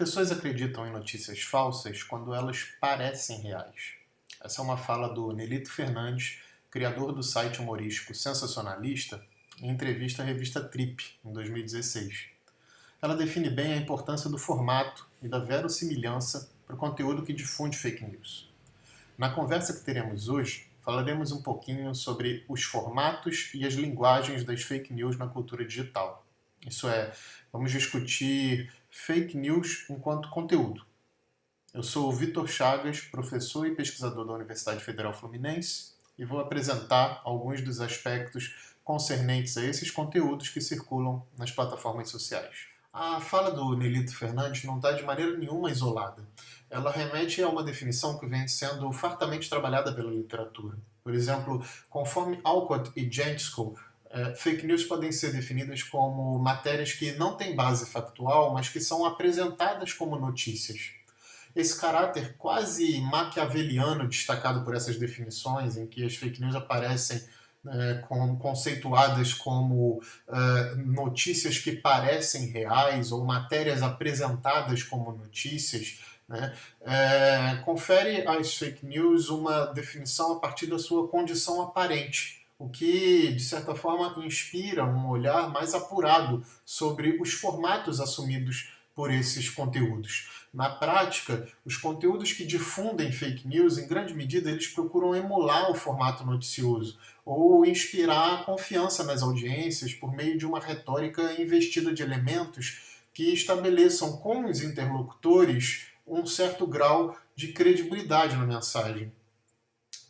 pessoas acreditam em notícias falsas quando elas parecem reais. Essa é uma fala do Nelito Fernandes, criador do site humorístico Sensacionalista, em entrevista à revista Trip, em 2016. Ela define bem a importância do formato e da verossimilhança para o conteúdo que difunde fake news. Na conversa que teremos hoje, falaremos um pouquinho sobre os formatos e as linguagens das fake news na cultura digital. Isso é, vamos discutir fake news enquanto conteúdo. Eu sou o Vitor Chagas, professor e pesquisador da Universidade Federal Fluminense, e vou apresentar alguns dos aspectos concernentes a esses conteúdos que circulam nas plataformas sociais. A fala do Nelito Fernandes não está de maneira nenhuma isolada. Ela remete a uma definição que vem sendo fartamente trabalhada pela literatura. Por exemplo, conforme Alcott e Jantschko, fake news podem ser definidas como matérias que não têm base factual, mas que são apresentadas como notícias. Esse caráter quase maquiaveliano destacado por essas definições, em que as fake news aparecem conceituadas como notícias que parecem reais ou matérias apresentadas como notícias, né, confere às fake news uma definição a partir da sua condição aparente, o que, de certa forma, inspira um olhar mais apurado sobre os formatos assumidos por esses conteúdos. Na prática, os conteúdos que difundem fake news, em grande medida, eles procuram emular o formato noticioso ou inspirar confiança nas audiências por meio de uma retórica investida de elementos que estabeleçam com os interlocutores um certo grau de credibilidade na mensagem.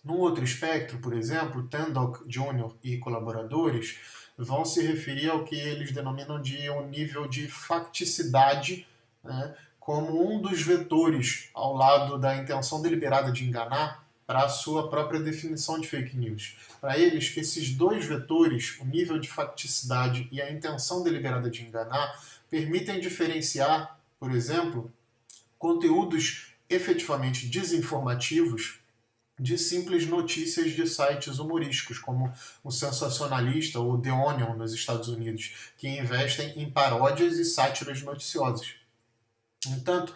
Num outro espectro, por exemplo, Tandock Jr. e colaboradores vão se referir ao que eles denominam de um nível de facticidade, né, como um dos vetores ao lado da intenção deliberada de enganar para a sua própria definição de fake news. Para eles, esses dois vetores, o nível de facticidade e a intenção deliberada de enganar, permitem diferenciar, por exemplo, conteúdos efetivamente desinformativos de simples notícias de sites humorísticos, como o Sensacionalista ou The Onion nos Estados Unidos, que investem em paródias e sátiras noticiosas. No entanto,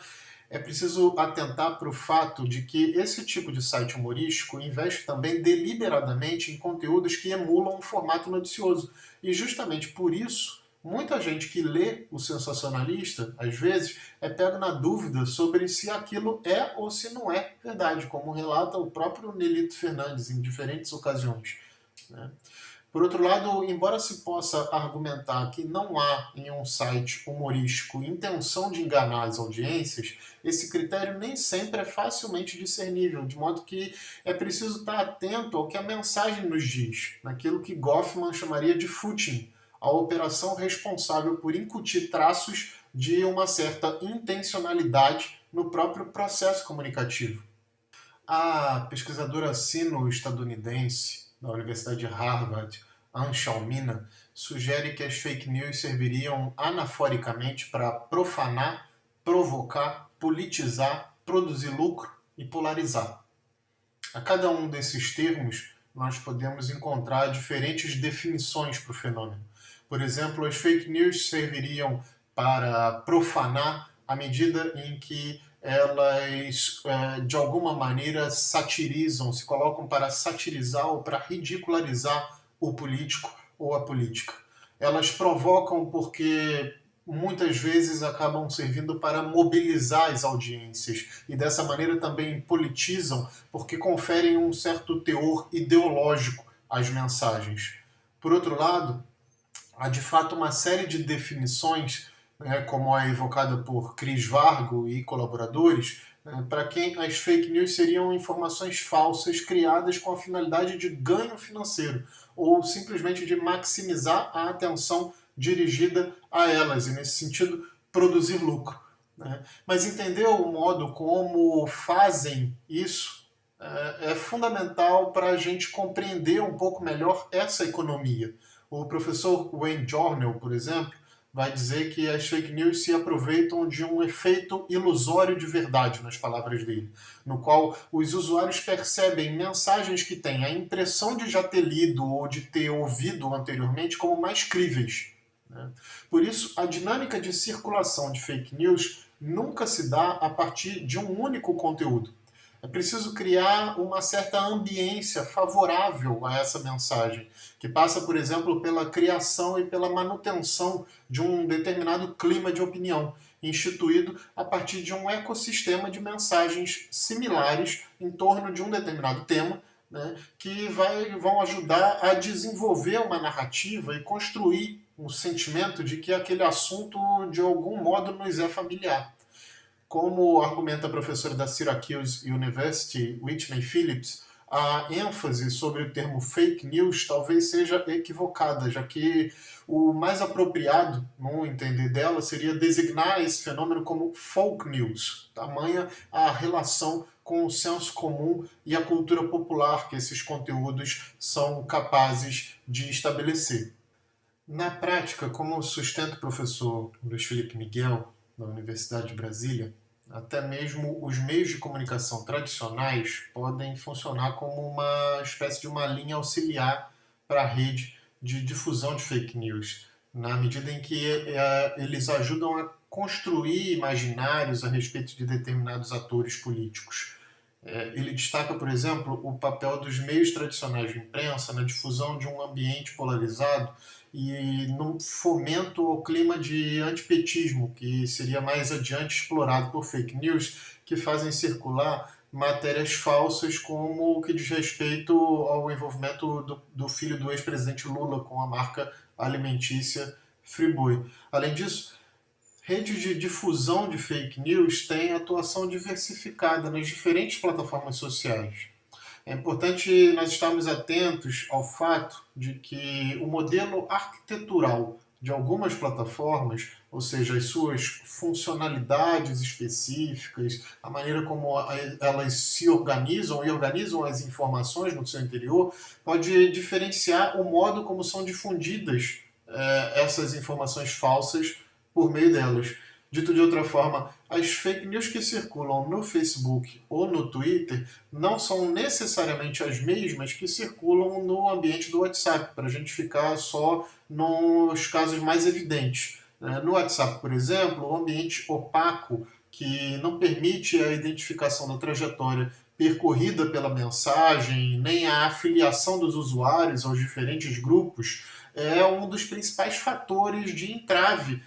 é preciso atentar para o fato de que esse tipo de site humorístico investe também deliberadamente em conteúdos que emulam um formato noticioso. E justamente por isso, muita gente que lê o Sensacionalista, às vezes, é pego na dúvida sobre se aquilo é ou se não é verdade, como relata o próprio Nelito Fernandes em diferentes ocasiões, né? Por outro lado, embora se possa argumentar que não há em um site humorístico intenção de enganar as audiências, esse critério nem sempre é facilmente discernível, de modo que é preciso estar atento ao que a mensagem nos diz, naquilo que Goffman chamaria de footing, a operação responsável por incutir traços de uma certa intencionalidade no próprio processo comunicativo. A pesquisadora sino-estadunidense da Universidade de Harvard, Anne Shalmina, sugere que as fake news serviriam anaforicamente para profanar, provocar, politizar, produzir lucro e polarizar. A cada um desses termos, nós podemos encontrar diferentes definições para o fenômeno. Por exemplo, as fake news serviriam para profanar à medida em que elas, de alguma maneira, satirizam, se colocam para satirizar ou para ridicularizar o político ou a política. Elas provocam porque muitas vezes acabam servindo para mobilizar as audiências e dessa maneira também politizam porque conferem um certo teor ideológico às mensagens. Por outro lado, há de fato uma série de definições, como a evocada por Cris Vargo e colaboradores, para quem as fake news seriam informações falsas criadas com a finalidade de ganho financeiro ou simplesmente de maximizar a atenção dirigida a elas e, nesse sentido, produzir lucro. Mas entender o modo como fazem isso é fundamental para a gente compreender um pouco melhor essa economia. O professor Wayne Journal, por exemplo, vai dizer que as fake news se aproveitam de um efeito ilusório de verdade, nas palavras dele, no qual os usuários percebem mensagens que têm a impressão de já ter lido ou de ter ouvido anteriormente como mais críveis. né? Por isso, a dinâmica de circulação de fake news nunca se dá a partir de um único conteúdo. É preciso criar uma certa ambiência favorável a essa mensagem, que passa, por exemplo, pela criação e pela manutenção de um determinado clima de opinião, instituído a partir de um ecossistema de mensagens similares em torno de um determinado tema, né, que vão ajudar a desenvolver uma narrativa e construir um sentimento de que aquele assunto, de algum modo, nos é familiar. Como argumenta a professora da Syracuse University, Whitney Phillips, a ênfase sobre o termo fake news talvez seja equivocada, já que o mais apropriado, no entender dela, seria designar esse fenômeno como folk news, tamanha a relação com o senso comum e a cultura popular que esses conteúdos são capazes de estabelecer. Na prática, como sustenta o professor Luiz Felipe Miguel, da Universidade de Brasília, até mesmo os meios de comunicação tradicionais podem funcionar como uma espécie de uma linha auxiliar para a rede de difusão de fake news, na medida em que eles ajudam a construir imaginários a respeito de determinados atores políticos. Ele destaca, por exemplo, o papel dos meios tradicionais de imprensa na difusão de um ambiente polarizado e no fomento ao clima de antipetismo, que seria mais adiante explorado por fake news, que fazem circular matérias falsas, como o que diz respeito ao envolvimento do filho do ex-presidente Lula com a marca alimentícia Friboi. Além disso, redes de difusão de fake news têm atuação diversificada nas diferentes plataformas sociais. É importante nós estarmos atentos ao fato de que o modelo arquitetural de algumas plataformas, ou seja, as suas funcionalidades específicas, a maneira como elas se organizam e organizam as informações no seu interior, pode diferenciar o modo como são difundidas essas informações falsas por meio delas. Dito de outra forma, as fake news que circulam no Facebook ou no Twitter não são necessariamente as mesmas que circulam no ambiente do WhatsApp, para a gente ficar só nos casos mais evidentes. No WhatsApp, por exemplo, o ambiente opaco, que não permite a identificação da trajetória percorrida pela mensagem, nem a afiliação dos usuários aos diferentes grupos, é um dos principais fatores de entrave,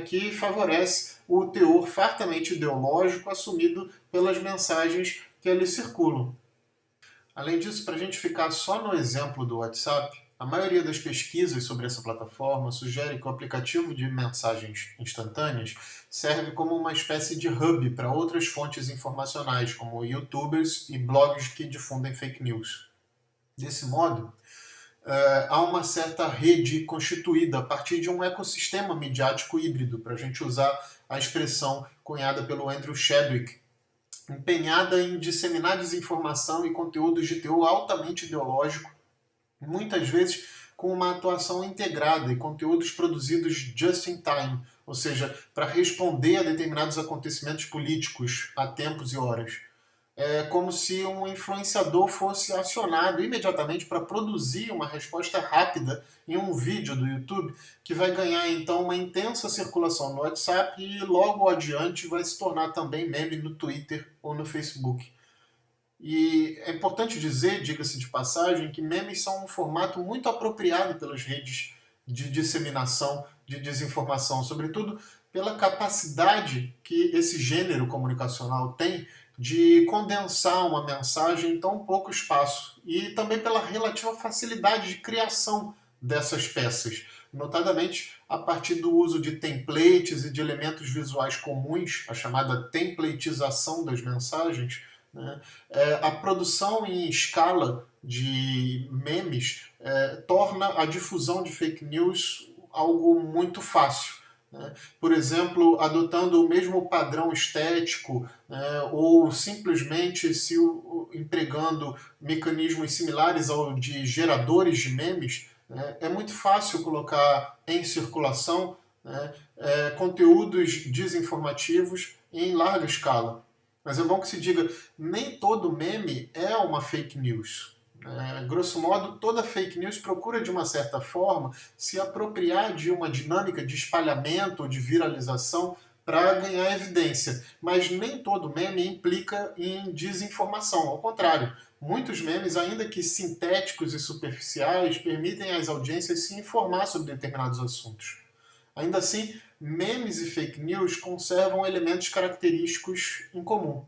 que favorece o teor fartamente ideológico assumido pelas mensagens que ali circulam. Além disso, para a gente ficar só no exemplo do WhatsApp, a maioria das pesquisas sobre essa plataforma sugere que o aplicativo de mensagens instantâneas serve como uma espécie de hub para outras fontes informacionais, como youtubers e blogs que difundem fake news. Desse modo, há uma certa rede constituída a partir de um ecossistema midiático híbrido, para a gente usar a expressão cunhada pelo Andrew Chadwick, empenhada em disseminar desinformação e conteúdos de teor altamente ideológico, muitas vezes com uma atuação integrada e conteúdos produzidos just in time, ou seja, para responder a determinados acontecimentos políticos a tempos e horas. É como se um influenciador fosse acionado imediatamente para produzir uma resposta rápida em um vídeo do YouTube, que vai ganhar então uma intensa circulação no WhatsApp e logo adiante vai se tornar também meme no Twitter ou no Facebook. E é importante dizer, diga-se de passagem, que memes são um formato muito apropriado pelas redes de disseminação de desinformação, sobretudo pela capacidade que esse gênero comunicacional tem de condensar uma mensagem em tão pouco espaço e também pela relativa facilidade de criação dessas peças, notadamente a partir do uso de templates e de elementos visuais comuns, a chamada templatização das mensagens, né? A produção em escala de memes torna a difusão de fake news algo muito fácil. Por exemplo, adotando o mesmo padrão estético, ou simplesmente empregando mecanismos similares ao de geradores de memes, é muito fácil colocar em circulação conteúdos desinformativos em larga escala. Mas é bom que se diga, nem todo meme é uma fake news. Grosso modo, toda fake news procura, de uma certa forma, se apropriar de uma dinâmica de espalhamento ou de viralização para ganhar evidência. Mas nem todo meme implica em desinformação. Ao contrário, muitos memes, ainda que sintéticos e superficiais, permitem às audiências se informar sobre determinados assuntos. Ainda assim, memes e fake news conservam elementos característicos em comum.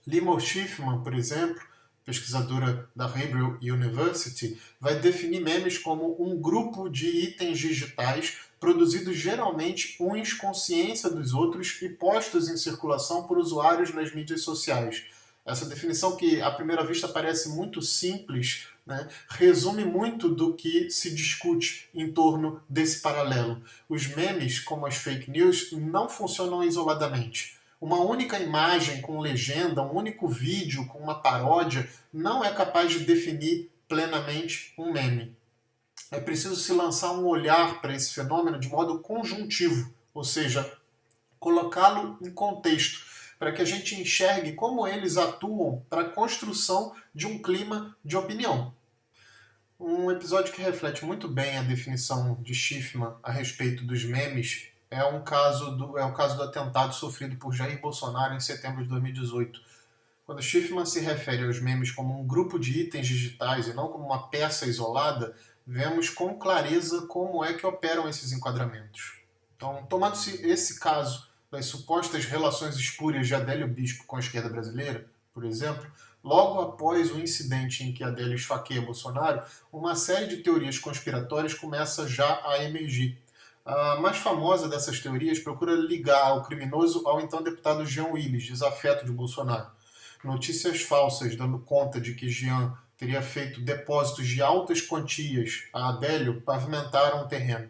Limor Schiffman, por exemplo, pesquisadora da Hebrew University, vai definir memes como um grupo de itens digitais produzidos geralmente uns com ciência dos outros e postos em circulação por usuários nas mídias sociais. Essa definição, que à primeira vista parece muito simples, né, resume muito do que se discute em torno desse paralelo. Os memes, como as fake news, não funcionam isoladamente. Uma única imagem com legenda, um único vídeo com uma paródia, não é capaz de definir plenamente um meme. É preciso se lançar um olhar para esse fenômeno de modo conjuntivo, ou seja, colocá-lo em contexto, para que a gente enxergue como eles atuam para a construção de um clima de opinião. Um episódio que reflete muito bem a definição de Schiffman a respeito dos memes é o caso do atentado sofrido por Jair Bolsonaro em setembro de 2018. Quando Schiffman se refere aos memes como um grupo de itens digitais e não como uma peça isolada, vemos com clareza como é que operam esses enquadramentos. Então, tomando-se esse caso das supostas relações espúrias de Adélio Bispo com a esquerda brasileira, por exemplo, logo após o incidente em que Adélio esfaqueia Bolsonaro, uma série de teorias conspiratórias começa já a emergir. A mais famosa dessas teorias procura ligar o criminoso ao então deputado Jean Willis, desafeto de Bolsonaro. Notícias falsas dando conta de que Jean teria feito depósitos de altas quantias a Adélio pavimentaram o terreno.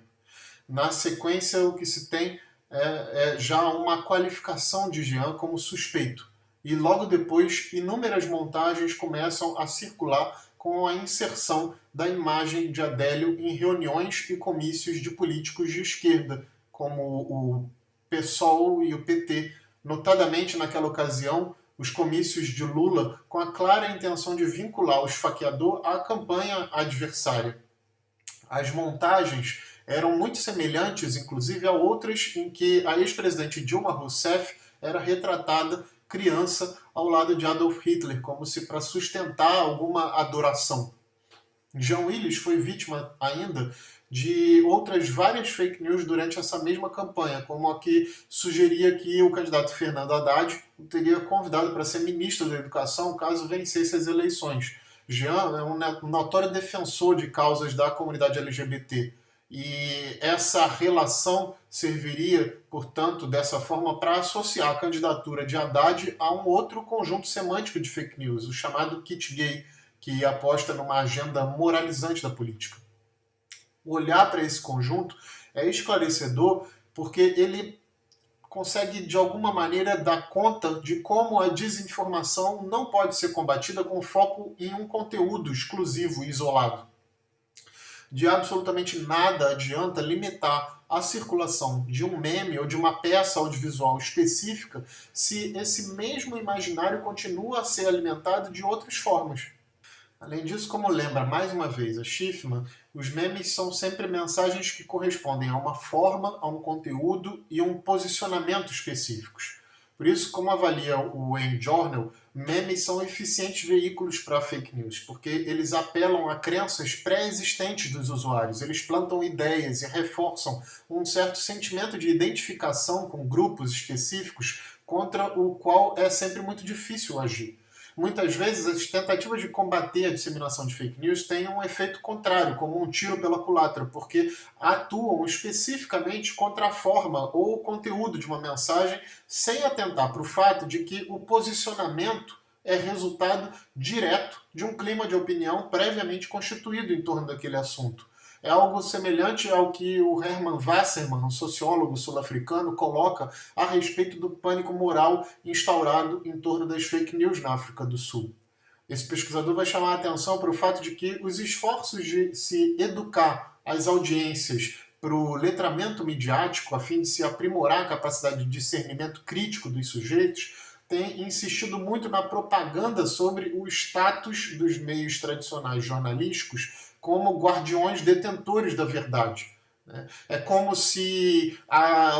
Na sequência, o que se tem é já uma qualificação de Jean como suspeito. E logo depois, inúmeras montagens começam a circular com a inserção da imagem de Adélio em reuniões e comícios de políticos de esquerda, como o PSOL e o PT. Notadamente, naquela ocasião, os comícios de Lula, com a clara intenção de vincular o esfaqueador à campanha adversária. As montagens eram muito semelhantes, inclusive, a outras em que a ex-presidente Dilma Rousseff era retratada criança ao lado de Adolf Hitler, como se para sustentar alguma adoração. Jean Willis foi vítima ainda de outras várias fake news durante essa mesma campanha, como a que sugeria que o candidato Fernando Haddad o teria convidado para ser ministro da Educação caso vencesse as eleições. Jean é um notório defensor de causas da comunidade LGBT. E essa relação serviria, portanto, dessa forma para associar a candidatura de Haddad a um outro conjunto semântico de fake news, o chamado kit gay, que aposta numa agenda moralizante da política. Olhar para esse conjunto é esclarecedor porque ele consegue, de alguma maneira, dar conta de como a desinformação não pode ser combatida com foco em um conteúdo exclusivo e isolado. De absolutamente nada adianta limitar a circulação de um meme ou de uma peça audiovisual específica se esse mesmo imaginário continua a ser alimentado de outras formas. Além disso, como lembra mais uma vez a Schiffman, os memes são sempre mensagens que correspondem a uma forma, a um conteúdo e um posicionamento específicos. Por isso, como avalia o Wayne Journal, memes são eficientes veículos para fake news, porque eles apelam a crenças pré-existentes dos usuários, eles plantam ideias e reforçam um certo sentimento de identificação com grupos específicos contra o qual é sempre muito difícil agir. Muitas vezes as tentativas de combater a disseminação de fake news têm um efeito contrário, como um tiro pela culatra, porque atuam especificamente contra a forma ou o conteúdo de uma mensagem sem atentar para o fato de que o posicionamento é resultado direto de um clima de opinião previamente constituído em torno daquele assunto. É algo semelhante ao que o Herman Wasserman, um sociólogo sul-africano, coloca a respeito do pânico moral instaurado em torno das fake news na África do Sul. Esse pesquisador vai chamar a atenção para o fato de que os esforços de se educar as audiências para o letramento midiático, a fim de se aprimorar a capacidade de discernimento crítico dos sujeitos, tem insistido muito na propaganda sobre o status dos meios tradicionais jornalísticos como guardiões detentores da verdade. É como se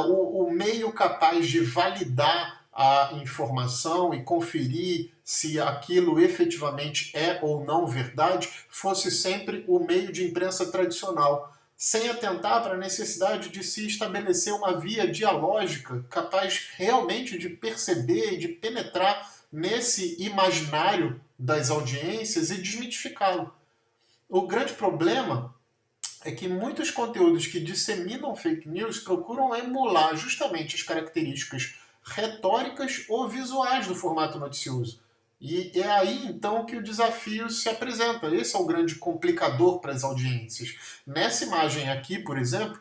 o meio capaz de validar a informação e conferir se aquilo efetivamente é ou não verdade fosse sempre o meio de imprensa tradicional, sem atentar para a necessidade de se estabelecer uma via dialógica capaz realmente de perceber e de penetrar nesse imaginário das audiências e desmitificá-lo. O grande problema é que muitos conteúdos que disseminam fake news procuram emular justamente as características retóricas ou visuais do formato noticioso. E é aí então que o desafio se apresenta. Esse é o grande complicador para as audiências. Nessa imagem aqui, por exemplo,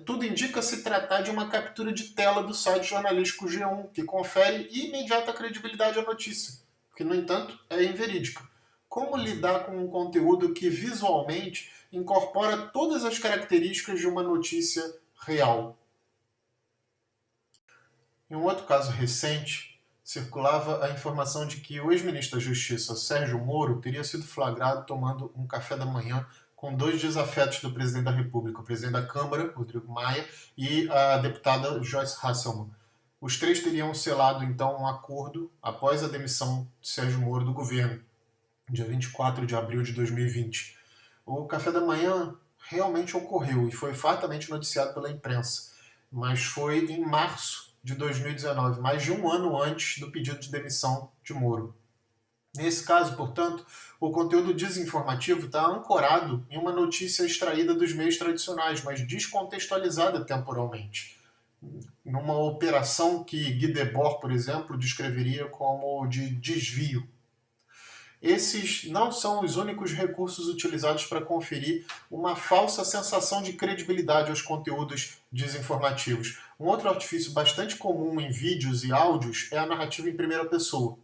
tudo indica se tratar de uma captura de tela do site jornalístico G1, que confere imediata credibilidade à notícia, que, no entanto, é inverídica. Como lidar com um conteúdo que visualmente incorpora todas as características de uma notícia real? Em um outro caso recente, circulava a informação de que o ex-ministro da Justiça, Sérgio Moro, teria sido flagrado tomando um café da manhã com dois desafetos do presidente da República, o presidente da Câmara, Rodrigo Maia, e a deputada Joyce Hasselmann. Os três teriam selado, então, um acordo após a demissão de Sérgio Moro do governo, dia 24 de abril de 2020. O café da manhã realmente ocorreu e foi fartamente noticiado pela imprensa, mas foi em março de 2019, mais de um ano antes do pedido de demissão de Moro. Nesse caso, portanto, o conteúdo desinformativo está ancorado em uma notícia extraída dos meios tradicionais, mas descontextualizada temporalmente, numa operação que Guy Debord, por exemplo, descreveria como de desvio. Esses não são os únicos recursos utilizados para conferir uma falsa sensação de credibilidade aos conteúdos desinformativos. Um outro artifício bastante comum em vídeos e áudios é a narrativa em primeira pessoa.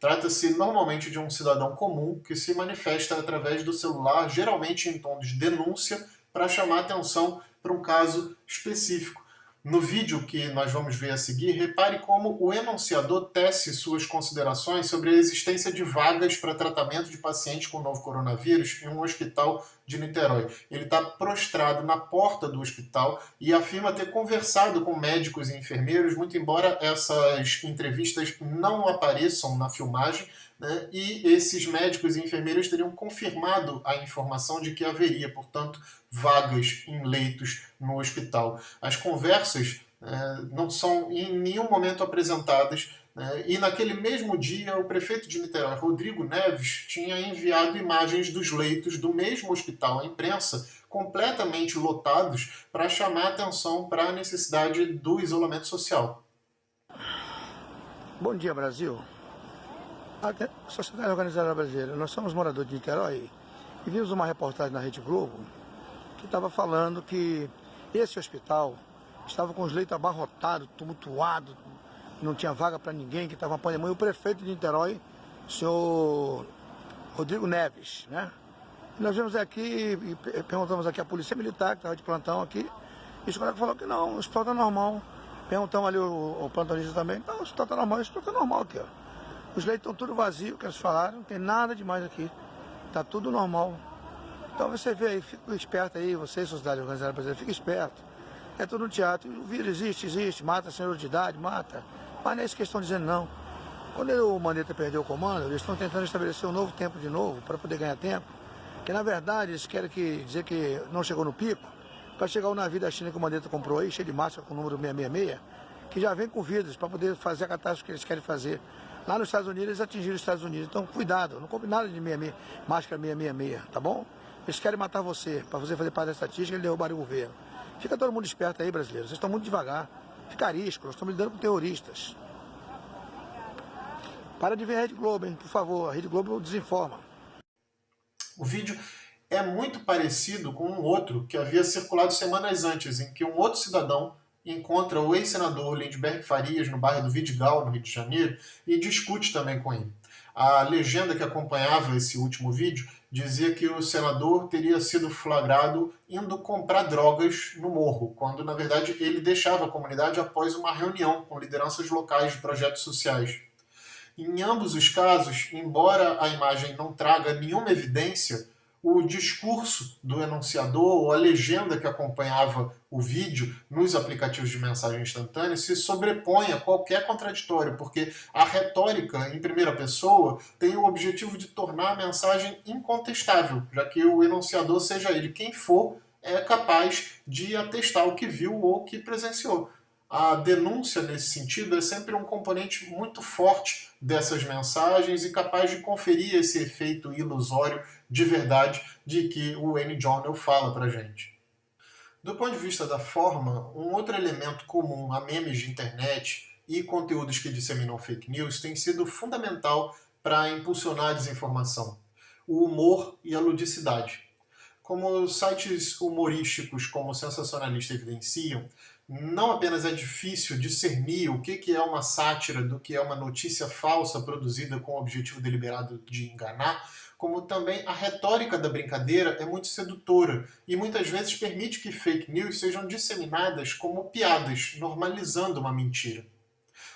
Trata-se normalmente de um cidadão comum que se manifesta através do celular, geralmente em tom de denúncia, para chamar atenção para um caso específico. No vídeo que nós vamos ver a seguir, repare como o enunciador tece suas considerações sobre a existência de vagas para tratamento de pacientes com o novo coronavírus em um hospital de Niterói. Ele está prostrado na porta do hospital e afirma ter conversado com médicos e enfermeiros, muito embora essas entrevistas não apareçam na filmagem, né? E esses médicos e enfermeiros teriam confirmado a informação de que haveria, portanto, vagas em leitos no hospital. As conversas não são em nenhum momento apresentadas, e naquele mesmo dia o prefeito de Niterói, Rodrigo Neves, tinha enviado imagens dos leitos do mesmo hospital à imprensa, completamente lotados, para chamar atenção para a necessidade do isolamento social. Bom dia, Brasil. A Sociedade Organizada Brasileira, nós somos moradores de Niterói e vimos uma reportagem na Rede Globo que estava falando que esse hospital estava com os leitos abarrotados, tumultuados, não tinha vaga para ninguém, que estava uma pandemia. E o prefeito de Niterói, o senhor Rodrigo Neves, né? E nós vimos aqui e perguntamos aqui à Polícia Militar, que estava de plantão aqui, e os colegas falaram que não, o hospital está normal. Perguntamos ali o plantonista também, não, o hospital está normal, o hospital está normal aqui, ó. Os leitos estão tudo vazios, que eles falaram, não tem nada demais aqui, está tudo normal. Então você vê aí, fica esperto aí, você, Sociedade Organizada Brasileira, fica esperto. É tudo um teatro, o vírus existe, mata senhor de idade, mata. Mas não é isso que eles estão dizendo, não. Quando o Mandetta perdeu o comando, eles estão tentando estabelecer um novo tempo de novo, para poder ganhar tempo. Que na verdade eles querem dizer que não chegou no pico, para chegar o navio da China que o Mandetta comprou aí, cheio de máscara com o número 666, que já vem com vírus, para poder fazer a catástrofe que eles querem fazer. Lá nos Estados Unidos, eles atingiram os Estados Unidos. Então, cuidado, não compre nada de máscara 666, tá bom? Eles querem matar você, para você fazer parte da estatística e derrubarem o governo. Fica todo mundo esperto aí, brasileiros. Vocês estão muito devagar. Fica arisco, nós estamos lidando com terroristas. Para de ver a Rede Globo, hein, por favor. A Rede Globo desinforma. O vídeo é muito parecido com um outro que havia circulado semanas antes, em que um outro cidadão encontra o ex-senador Lindbergh Farias no bairro do Vidigal, no Rio de Janeiro, e discute também com ele. A legenda que acompanhava esse último vídeo dizia que o senador teria sido flagrado indo comprar drogas no morro, quando na verdade ele deixava a comunidade após uma reunião com lideranças locais de projetos sociais. Em ambos os casos, embora a imagem não traga nenhuma evidência, o discurso do enunciador ou a legenda que acompanhava o vídeo nos aplicativos de mensagem instantânea se sobrepõe a qualquer contraditório, porque a retórica em primeira pessoa tem o objetivo de tornar a mensagem incontestável, já que o enunciador, seja ele quem for, é capaz de atestar o que viu ou o que presenciou. A denúncia, nesse sentido, é sempre um componente muito forte dessas mensagens e capaz de conferir esse efeito ilusório de verdade de que o N-Journal fala para a gente. Do ponto de vista da forma, um outro elemento comum a memes de internet e conteúdos que disseminam fake news tem sido fundamental para impulsionar a desinformação: o humor e a ludicidade. Como sites humorísticos como o Sensacionalista evidenciam, não apenas é difícil discernir o que é uma sátira do que é uma notícia falsa produzida com o objetivo deliberado de enganar, como também a retórica da brincadeira é muito sedutora e muitas vezes permite que fake news sejam disseminadas como piadas, normalizando uma mentira,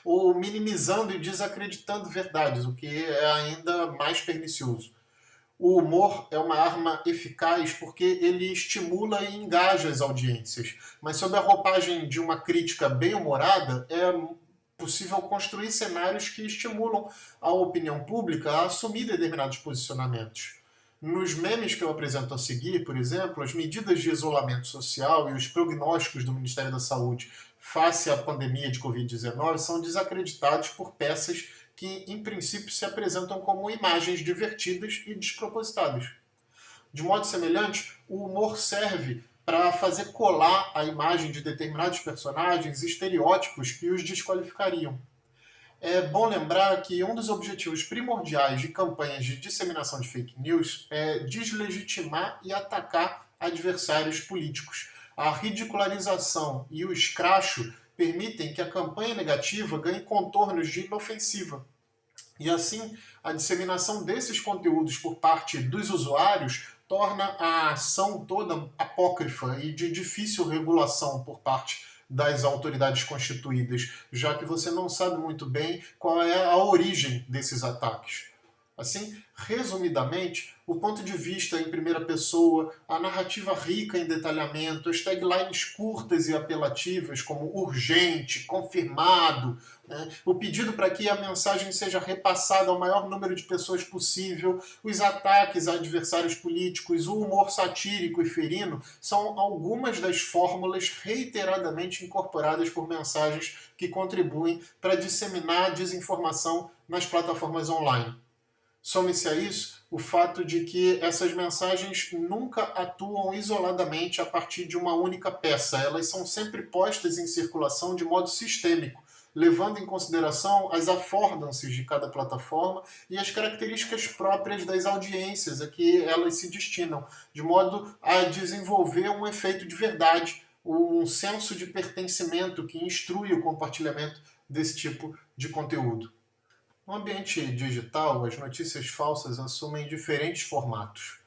ou minimizando e desacreditando verdades, o que é ainda mais pernicioso. O humor é uma arma eficaz porque ele estimula e engaja as audiências, mas sob a roupagem de uma crítica bem-humorada, é possível construir cenários que estimulam a opinião pública a assumir determinados posicionamentos. Nos memes que eu apresento a seguir, por exemplo, as medidas de isolamento social e os prognósticos do Ministério da Saúde face à pandemia de Covid-19 são desacreditados por peças que, em princípio, se apresentam como imagens divertidas e despropositadas. De modo semelhante, o humor serve para fazer colar a imagem de determinados personagens estereótipos que os desqualificariam. É bom lembrar que um dos objetivos primordiais de campanhas de disseminação de fake news é deslegitimar e atacar adversários políticos. A ridicularização e o escracho permitem que a campanha negativa ganhe contornos de inofensiva. E assim, a disseminação desses conteúdos por parte dos usuários torna a ação toda apócrifa e de difícil regulação por parte das autoridades constituídas, já que você não sabe muito bem qual é a origem desses ataques. Assim, resumidamente, o ponto de vista em primeira pessoa, a narrativa rica em detalhamento, as taglines curtas e apelativas como urgente, confirmado, né? O pedido para que a mensagem seja repassada ao maior número de pessoas possível, os ataques a adversários políticos, o humor satírico e ferino são algumas das fórmulas reiteradamente incorporadas por mensagens que contribuem para disseminar a desinformação nas plataformas online. Some-se a isso o fato de que essas mensagens nunca atuam isoladamente a partir de uma única peça. Elas são sempre postas em circulação de modo sistêmico, levando em consideração as affordances de cada plataforma e as características próprias das audiências a que elas se destinam, de modo a desenvolver um efeito de verdade, um senso de pertencimento que instrui o compartilhamento desse tipo de conteúdo. No ambiente digital, as notícias falsas assumem diferentes formatos,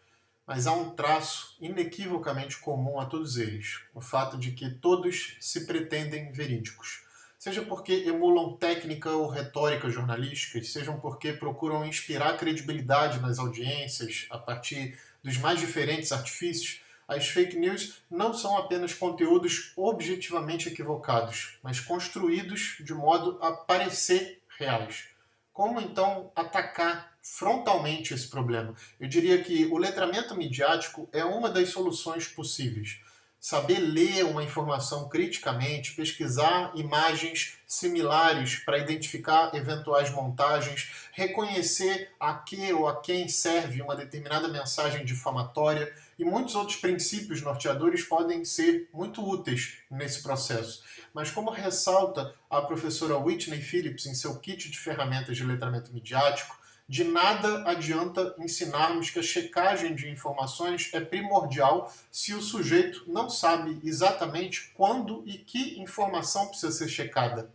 mas há um traço inequivocamente comum a todos eles: o fato de que todos se pretendem verídicos. Seja porque emulam técnica ou retórica jornalísticas, sejam porque procuram inspirar credibilidade nas audiências a partir dos mais diferentes artifícios, as fake news não são apenas conteúdos objetivamente equivocados, mas construídos de modo a parecer reais. Como então atacar frontalmente esse problema? Eu diria que o letramento midiático é uma das soluções possíveis. Saber ler uma informação criticamente, pesquisar imagens similares para identificar eventuais montagens, reconhecer a que ou a quem serve uma determinada mensagem difamatória e muitos outros princípios norteadores podem ser muito úteis nesse processo. Mas como ressalta a professora Whitney Phillips em seu kit de ferramentas de letramento midiático, de nada adianta ensinarmos que a checagem de informações é primordial se o sujeito não sabe exatamente quando e que informação precisa ser checada.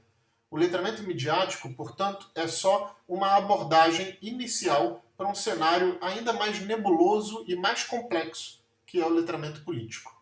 O letramento midiático, portanto, é só uma abordagem inicial para um cenário ainda mais nebuloso e mais complexo, que é o letramento político.